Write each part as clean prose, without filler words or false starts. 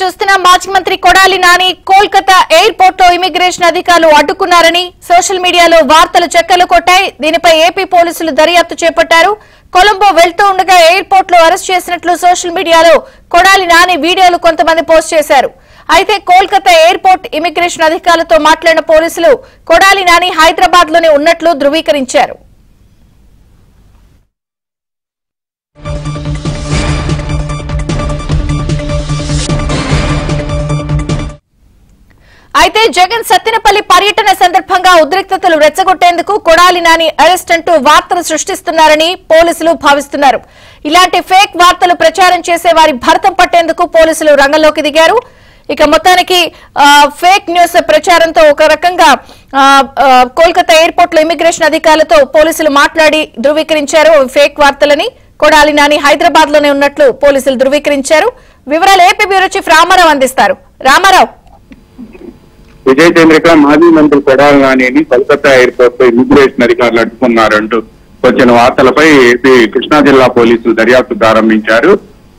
చూస్తున్న మాజీ మంత్రి కొడాలి నాని కోల్కతా ఎయిర్పోర్ట్ లో ఇమిగ్రేషన్ అధికారులు అడ్డుకున్నారని సోషల్ మీడియాలో వార్తలు చెక్కలు కొట్టాయి. దీనిపై ఏపీ పోలీసులు దర్యాప్తు చేపట్టారు. కొలంబో వెళ్తూ ఉండగా ఎయిర్పోర్ట్ లో అరెస్ట్ చేసినట్లు సోషల్ మీడియాలో కొడాలి నాని వీడియోలు కొంతమంది పోస్ట్ చేశారు. అయితే కోల్కతా ఎయిర్పోర్ట్ ఇమిగ్రేషన్ అధికారులతో మాట్లాడిన పోలీసులు కొడాలి నాని హైదరాబాద్ లోనే ఉన్నట్లు ధృవీకరించారు. అయితే జగన్ సత్తెనపల్లి పర్యటన సందర్భంగా ఉద్రిక్తతలు రెచ్చగొట్టేందుకు కొడాలి నాని అరెస్ట్ అంటూ వార్తలు సృష్టిస్తున్నారని పోలీసులు భావిస్తున్నారు. ఇలాంటి ఫేక్ వార్తలు ప్రచారం చేసే వారి భరతం పట్టేందుకు పోలీసులు రంగంలోకి దిగారు. ఇక మొత్తానికి ఫేక్ న్యూస్ ప్రచారంతో ఒక రకంగా కోల్కతా ఎయిర్పోర్ట్ లో ఇమిగ్రేషన్ అధికారులతో పోలీసులు మాట్లాడి ధృవీకరించారు ఫేక్ వార్తలని. కొడాలి నాని హైదరాబాద్ లోనే ఉన్నట్లు పోలీసులు ధృవీకరించారు. వివరాలు ఏపీ బ్యూరో చీఫ్ రామారావు అందిస్తారు. రామారావు. విజయ్ చంద్రిక మాజీ మంత్రి కొడాలి నానిని కోల్కతా ఎయిర్పోర్ట్ లో ఇమిగ్రేషన్ అధికారులు అడ్డుకున్నారంటూ వచ్చిన వార్తలపై ఏపీ కృష్ణా జిల్లా పోలీసులు దర్యాప్తు ప్రారంభించారు.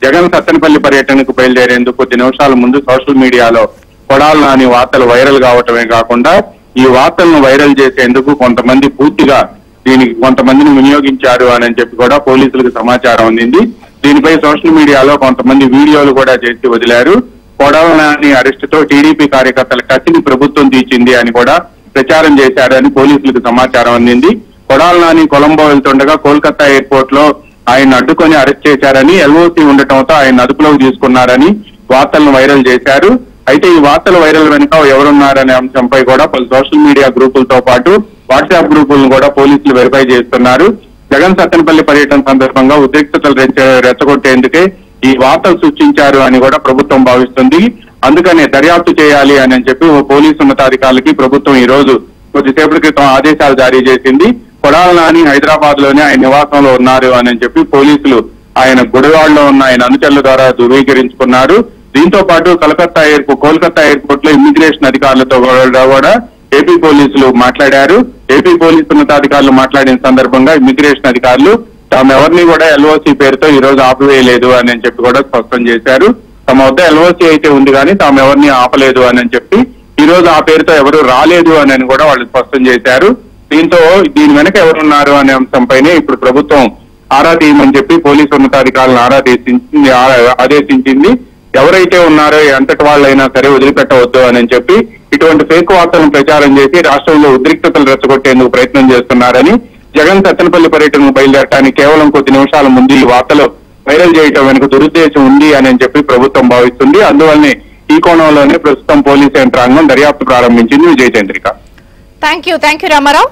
జగన్ సత్తెనపల్లి పర్యటనకు బయలుదేరేందుకు కొద్ది నిమిషాల ముందు సోషల్ మీడియాలో కొడాలి నాని వార్తలు వైరల్ కావటమే కాకుండా ఈ వార్తలను వైరల్ చేసేందుకు కొంతమంది పూర్తిగా దీనికి కొంతమందిని వినియోగించారు అని చెప్పి కూడా పోలీసులకు సమాచారం అందింది. దీనిపై సోషల్ మీడియాలో కొంతమంది వీడియోలు కూడా చేసి వదిలారు. కొడాలి నాని అరెస్ట్ తో టీడీపీ కార్యకర్తల కత్తిని ప్రభుత్వం తీర్చింది అని కూడా ప్రచారం చేశారని పోలీసులకు సమాచారం అందింది. కొడాలి నాని కొలంబో వెళ్తుండగా కోల్కతా ఎయిర్పోర్ట్ లో ఆయన అడ్డుకొని అరెస్ట్ చేశారని, ఎల్ఓసి ఉండటంతో ఆయన అదుపులోకి తీసుకున్నారని వార్తలను వైరల్ చేశారు. అయితే ఈ వార్తలు వైరల్ వెనుక ఎవరున్నారనే అంశంపై కూడా పలు సోషల్ మీడియా గ్రూపులతో పాటు వాట్సాప్ గ్రూపులను కూడా పోలీసులు వెరిఫై చేస్తున్నారు. జగన్ సత్తెనపల్లి పర్యటన సందర్భంగా ఉద్రిక్తతలు రెచ్చగొట్టేందుకే ఈ వార్తలు సృష్టించారు అని కూడా ప్రభుత్వం భావిస్తుంది. అందుకనే దర్యాప్తు చేయాలి అని చెప్పి పోలీసు ఉన్నతాధికారులకి ప్రభుత్వం ఈ రోజు కొద్దిసేపటి క్రితం ఆదేశాలు జారీ చేసింది. కొడాలి నాని హైదరాబాద్ లోనే ఆయన నివాసంలో ఉన్నారు అని చెప్పి పోలీసులు ఆయన గుడివాడలో ఉన్న ఆయన అనుచరుల ద్వారా ధృవీకరించుకున్నారు. దీంతో పాటు కోల్కతా ఎయిర్పోర్ట్ లో ఇమిగ్రేషన్ అధికారులతో కూడా ఏపీ పోలీసులు మాట్లాడారు. ఏపీ పోలీసు ఉన్నతాధికారులు మాట్లాడిన సందర్భంగా ఇమిగ్రేషన్ అధికారులు తామెవరిని కూడా ఎల్ఓసి పేరుతో ఈ రోజు ఆపివేయలేదు అని చెప్పి కూడా స్పష్టం చేశారు. తమ వద్ద ఎల్ఓసి అయితే ఉంది కానీ తామెవరిని ఆపలేదు అని చెప్పి ఈ రోజు ఆ పేరుతో ఎవరు రాలేదు అని కూడా వాళ్ళు స్పష్టం చేశారు. దీంతో దీని వెనక ఎవరున్నారు అనే అంశంపైనే ఇప్పుడు ప్రభుత్వం ఆరా తీయమని చెప్పి పోలీసు ఉన్నతాధికారులను ఆదేశించింది. ఎవరైతే ఉన్నారో ఎంతటి వాళ్ళైనా సరే వదిలిపెట్టవద్దు అని చెప్పి ఇటువంటి ఫేక్ వార్తలను ప్రచారం చేసి రాష్ట్రంలో ఉద్రిక్తతలు రెచ్చగొట్టేందుకు ప్రయత్నం చేస్తున్నారని, జగన్ సత్తెనపల్లి పర్యటనకు బయలుదేరడానికి కేవలం కొద్ది నిమిషాల ముందు ఈ వార్తలు వైరల్ చేయడం వెనుక దురుద్దేశం ఉంది అని చెప్పి ప్రభుత్వం భావిస్తుంది. అందువల్లనే ఈ కోణంలోనే ప్రస్తుతం పోలీసు యంత్రాంగం దర్యాప్తు ప్రారంభించింది. విజయ్ చంద్రిక. Thank you Ramarao.